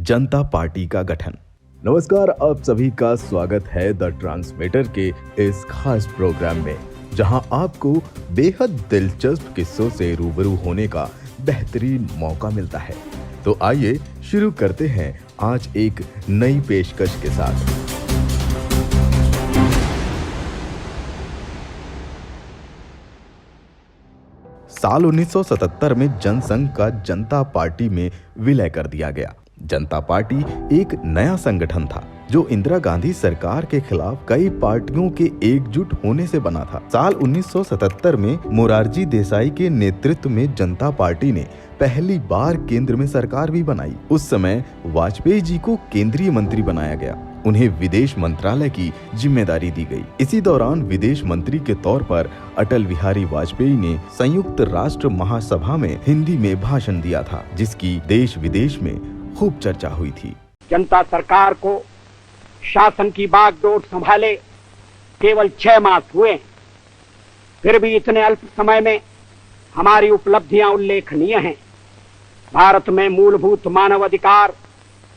जनता party का गठन। नमस्कार, आप सभी का स्वागत है द ट्रांसमीटर के इस खास प्रोग्राम में, जहां आपको बेहद दिलचस्प किस्सों से रूबरू होने का बेहतरीन मौका मिलता है। तो आइए शुरू करते हैं आज एक नई पेशकश के साथ। साल 1977 में जनसंघ का जनता पार्टी में विलय कर दिया गया। जनता पार्टी एक नया संगठन था जो इंदिरा गांधी सरकार के खिलाफ कई पार्टियों के एकजुट होने से बना था। साल 1977 में मोरारजी देसाई के नेतृत्व में जनता पार्टी ने पहली बार केंद्र में सरकार भी बनाई। उस समय वाजपेयी जी को केंद्रीय मंत्री बनाया गया। उन्हें विदेश मंत्रालय की जिम्मेदारी दी गई। इसी दौरान विदेश मंत्री के तौर पर अटल बिहारी वाजपेयी ने संयुक्त राष्ट्र महासभा में हिंदी में भाषण दिया था, जिसकी देश विदेश में खूब चर्चा हुई थी। जनता सरकार को शासन की बागडोर संभाले केवल 6 मास हुए, फिर भी इतने अल्प समय में हमारी उपलब्धियां उल्लेखनीय हैं। भारत में मूलभूत मानव अधिकार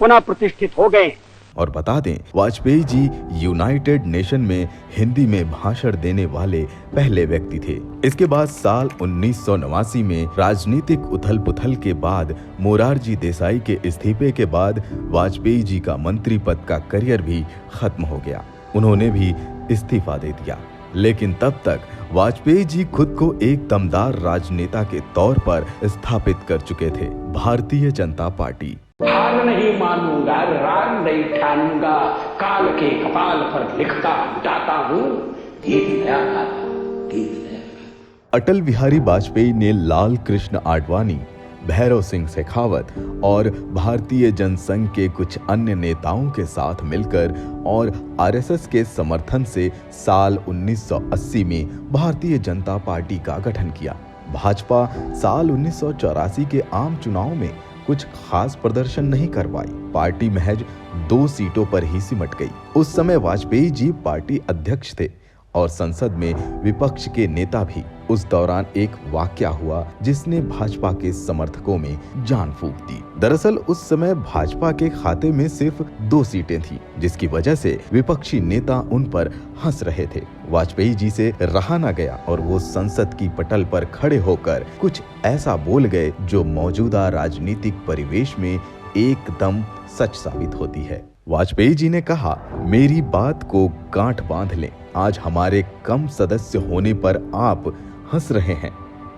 पुनः प्रतिष्ठित हो गए। और बता दें, वाजपेयी जी यूनाइटेड नेशन में हिंदी में भाषण देने वाले पहले व्यक्ति थे। इसके बाद साल 1989 में राजनीतिक उथल पुथल के बाद मोरारजी देसाई के इस्तीफे के बाद वाजपेयी जी का मंत्री पद का करियर भी खत्म हो गया। उन्होंने भी इस्तीफा दे दिया। लेकिन तब तक वाजपेयी जी खुद को एक दमदार राजनेता के तौर पर स्थापित कर चुके थे। भारतीय जनता पार्टी। हार नहीं मानूंगा, राग नहीं ठानूंगा, काल के कपाल पर लिखता जाता हूँ, गीत नया गाता, गीत नया गाता। अटल बिहारी वाजपेयी ने लाल कृष्ण आडवाणी, भैरव सिंह शेखावत और भारतीय जनसंघ के कुछ अन्य नेताओं के साथ मिलकर और आरएसएस के समर्थन से साल 1980 में भारतीय जनता पार्टी का गठन किया। भाजपा साल 1984 के आम चुनाव में कुछ खास प्रदर्शन नहीं कर पाई। पार्टी महज 2 सीटों पर ही सिमट गई। उस समय वाजपेयी जी पार्टी अध्यक्ष थे और संसद में विपक्ष के नेता भी। उस दौरान एक वाकया हुआ जिसने भाजपा के समर्थकों में जान फूंक दी। दरअसल उस समय भाजपा के खाते में सिर्फ 2 सीटें थी, जिसकी वजह से विपक्षी नेता उन पर हंस रहे थे। वाजपेयी जी से रहा न गया और वो संसद की पटल पर खड़े होकर कुछ ऐसा बोल गए जो मौजूदा राजनीतिक परिवेश में एकदम सच साबित होती है। वाजपेयी जी ने कहा, मेरी बात को गांठ बांध लें। आज हमारे कम सदस्य होने पर आप हंस रहे हैं,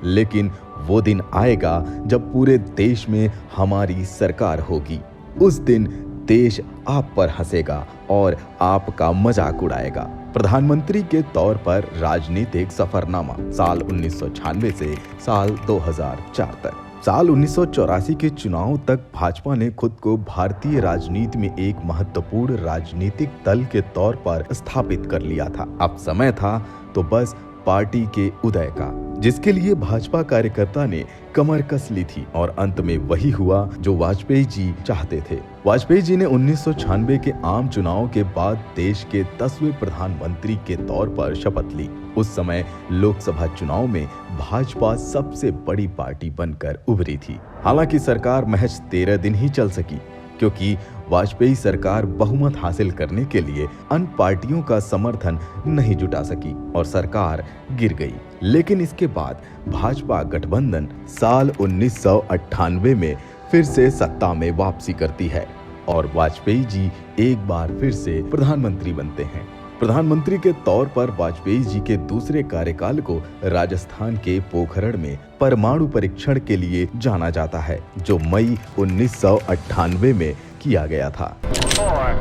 लेकिन वो दिन आएगा जब पूरे देश में हमारी सरकार होगी। उस दिन देश आप पर हंसेगा और आपका मजाक उड़ाएगा। प्रधानमंत्री के तौर पर राजनीतिक सफरनामा साल 1996 से साल 2004 तक। साल 1984 के चुनाव तक भाजपा ने खुद को भारतीय राजनीति में एक महत्वपूर्ण राजनीतिक दल के तौर पर स्थापित कर लिया था। अब समय था तो बस पार्टी के उदय का, जिसके लिए भाजपा कार्यकर्ता ने कमर कस ली थी और अंत में वही हुआ जो वाजपेयी जी चाहते थे। वाजपेयी जी ने 1996 के आम चुनाव के बाद देश के 10वें प्रधानमंत्री के तौर पर शपथ ली। उस समय लोकसभा चुनाव में भाजपा सबसे बड़ी पार्टी बनकर उभरी थी। हालांकि सरकार महज 13 दिन ही चल सकी, क्योंकि वाजपेयी सरकार बहुमत हासिल करने के लिए अन्य पार्टियों का समर्थन नहीं जुटा सकी और सरकार गिर गई। लेकिन इसके बाद भाजपा गठबंधन साल 1998 में फिर से सत्ता में वापसी करती है और वाजपेयी जी एक बार फिर से प्रधानमंत्री बनते हैं। प्रधानमंत्री के तौर पर वाजपेयी जी के दूसरे कार्यकाल को राजस्थान के पोखरण में परमाणु परीक्षण के लिए जाना जाता है, जो मई 1998 में किया गया था। 4,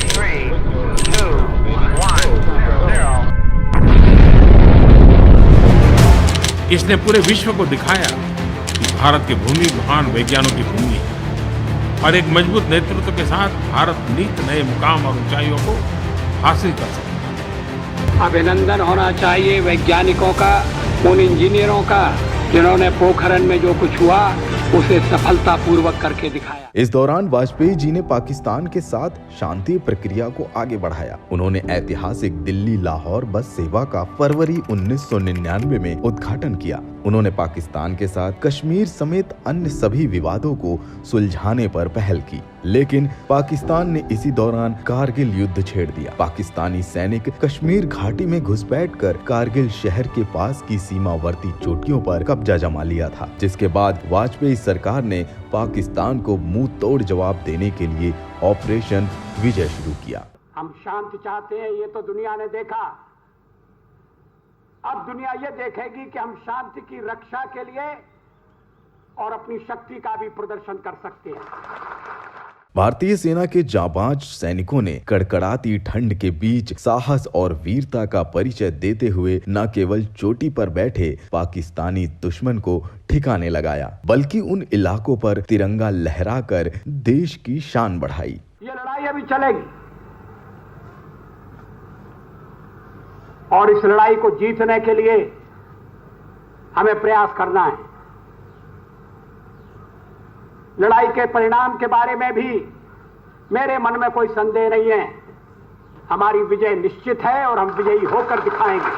3, 2, 1, 0। इसने पूरे विश्व को दिखाया कि भारत की भूमि महान वैज्ञानिकों की भूमि है और एक मजबूत नेतृत्व के साथ भारत नित नए मुकाम और ऊंचाइयों को हासिल कर सकता है। अभिनंदन होना चाहिए वैज्ञानिकों का, उन इंजीनियरों का जिन्होंने पोखरण में जो कुछ हुआ उसे सफलतापूर्वक करके दिखाया। इस दौरान वाजपेयी जी ने पाकिस्तान के साथ शांति प्रक्रिया को आगे बढ़ाया। उन्होंने ऐतिहासिक दिल्ली लाहौर बस सेवा का फरवरी 1999 में उद्घाटन किया। उन्होंने पाकिस्तान के साथ कश्मीर समेत अन्य सभी विवादों को सुलझाने पर पहल की। लेकिन पाकिस्तान ने इसी दौरान कारगिल युद्ध छेड़ दिया। पाकिस्तानी सैनिक कश्मीर घाटी में घुसपैठ कर कारगिल शहर के पास की सीमावर्ती चोटियों पर कब्जा जमा लिया था, जिसके बाद वाजपेयी सरकार ने पाकिस्तान को मुंह तोड़ जवाब देने के लिए ऑपरेशन विजय शुरू किया। हम शांति चाहते हैं, ये तो दुनिया ने देखा। अब दुनिया ये देखेगी कि हम शांति की रक्षा के लिए और अपनी शक्ति का भी प्रदर्शन कर सकते हैं। भारतीय सेना के जांबाज सैनिकों ने कड़कड़ाती ठंड के बीच साहस और वीरता का परिचय देते हुए न केवल चोटी पर बैठे पाकिस्तानी दुश्मन को ठिकाने लगाया, बल्कि उन इलाकों पर तिरंगा लहराकर देश की शान बढ़ाई। ये लड़ाई अभी चलेगी और इस लड़ाई को जीतने के लिए हमें प्रयास करना है। लड़ाई के परिणाम के बारे में भी मेरे मन में कोई संदेह नहीं है। हमारी विजय निश्चित है और हम विजयी होकर दिखाएंगे।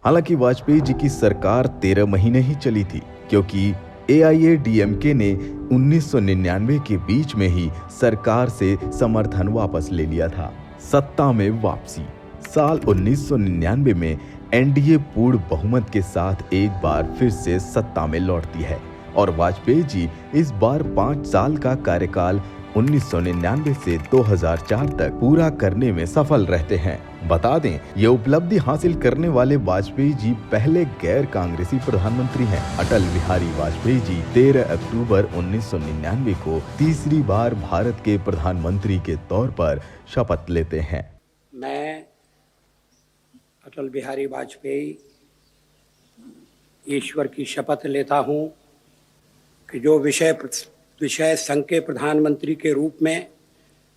हालांकि वाजपेयी जी की सरकार 13 महीने ही चली थी, क्योंकि AIADMK ने 1999 के बीच में ही सरकार से समर्थन वापस ले लिया था। सत्ता में वापसी। साल 1999 में NDA पूर्ण बहुमत के साथ एक बार फिर से सत्ता में लौटती है और वाजपेयी जी इस बार 5 साल का कार्यकाल 1999 से 2004 तक पूरा करने में सफल रहते हैं। बता दें, ये उपलब्धि हासिल करने वाले वाजपेयी जी पहले गैर कांग्रेसी प्रधानमंत्री हैं। अटल बिहारी वाजपेयी जी 13 अक्टूबर 1999 को तीसरी बार भारत के प्रधानमंत्री के तौर पर शपथ लेते हैं। मैं अटल बिहारी वाजपेयी ईश्वर की शपथ लेता हूं कि जो विषय संघ के प्रधानमंत्री के रूप में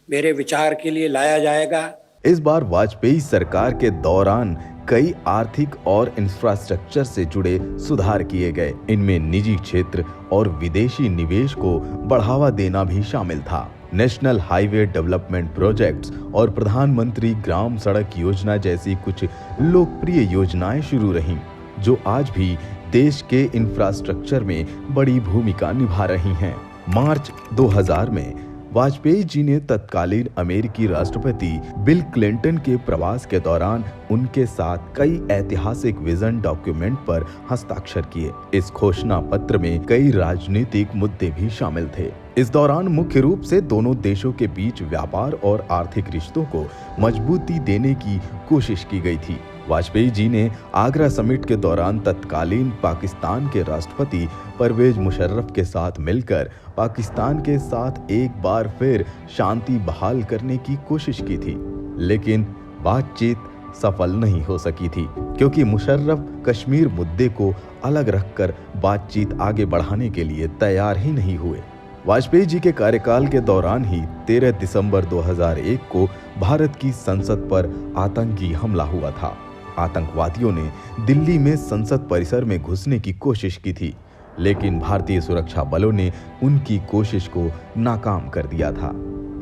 मेरे विचार के लिए लाया जाएगा। इस बार वाजपेयी सरकार के दौरान कई आर्थिक और इंफ्रास्ट्रक्चर से जुड़े सुधार किए गए। इनमें निजी क्षेत्र और विदेशी निवेश को बढ़ावा देना भी शामिल था। नेशनल हाईवे डेवलपमेंट प्रोजेक्ट्स और प्रधानमंत्री ग्राम सड़क योजना जैसी कुछ लोकप्रिय योजनाएं शुरू रहीं, जो आज भी देश के इंफ्रास्ट्रक्चर में बड़ी भूमिका निभा रही हैं। मार्च 2000 में वाजपेयी जी ने तत्कालीन अमेरिकी राष्ट्रपति बिल क्लिंटन के प्रवास के दौरान उनके साथ कई ऐतिहासिक विजन डॉक्यूमेंट पर हस्ताक्षर किए। इस घोषणा पत्र में कई राजनीतिक मुद्दे भी शामिल थे। इस दौरान मुख्य रूप से दोनों देशों के बीच व्यापार और आर्थिक रिश्तों को मजबूती देने की कोशिश की गई थी। वाजपेयी जी ने आगरा समिट के दौरान तत्कालीन पाकिस्तान के राष्ट्रपति परवेज मुशर्रफ के साथ मिलकर पाकिस्तान के साथ एक बार फिर शांति बहाल करने की कोशिश की थी, लेकिन बातचीत सफल नहीं हो सकी थी, क्योंकि मुशर्रफ कश्मीर मुद्दे को अलग रखकर बातचीत आगे बढ़ाने के लिए तैयार ही नहीं हुए। वाजपेयी जी के कार्यकाल के दौरान ही 13 दिसंबर 2001 को भारत की संसद पर आतंकी हमला हुआ था। आतंकवादियों ने दिल्ली में संसद परिसर में घुसने की कोशिश की थी, लेकिन भारतीय सुरक्षा बलों ने उनकी कोशिश को नाकाम कर दिया था।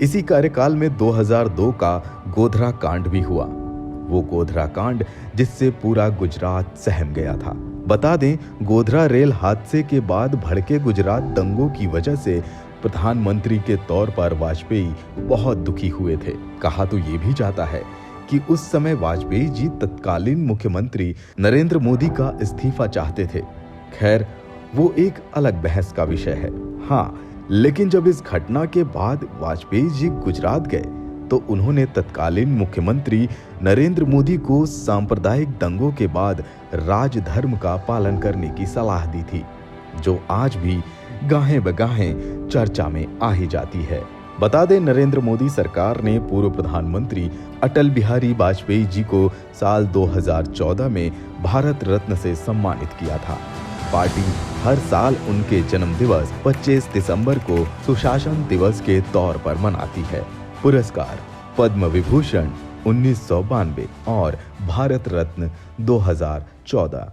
इसी कार्यकाल में 2002 का गोधरा कांड भी हुआ। वो गोधरा कांड जिससे पूरा गुजरात सहम गया था। बता दें, गोधरा रेल हादसे के बाद भड़के गुजरात दंगों की वजह से प्रधानमंत्री के तौर पर वाजपेयी बहुत दुखी हुए थे। कहा तो ये भी जाता है कि उस समय वाजपेयी जी तत्कालीन मुख्यमंत्री नरेंद्र मोदी का इस्तीफा चाहते थे। खैर, वो एक अलग बहस का विषय है। हाँ, लेकिन जब इस घटना के बाद वाजपेयी जी गुजरात गए तो उन्होंने तत्कालीन मुख्यमंत्री नरेंद्र मोदी को सांप्रदायिक दंगों के बाद राजधर्म का पालन करने की सलाह दी थी, जो आज भी गाहें बगाहें चर्चा में आ ही जाती है। बता दें, नरेंद्र मोदी सरकार ने पूर्व प्रधानमंत्री अटल बिहारी वाजपेयी जी को साल 2014 में भारत रत्न से सम्मानित किया था। पार्टी हर साल उनके जन्म दिवस 25 दिसंबर को सुशासन दिवस के तौर पर मनाती है। पुरस्कार पद्म विभूषण 1992 और भारत रत्न 2014।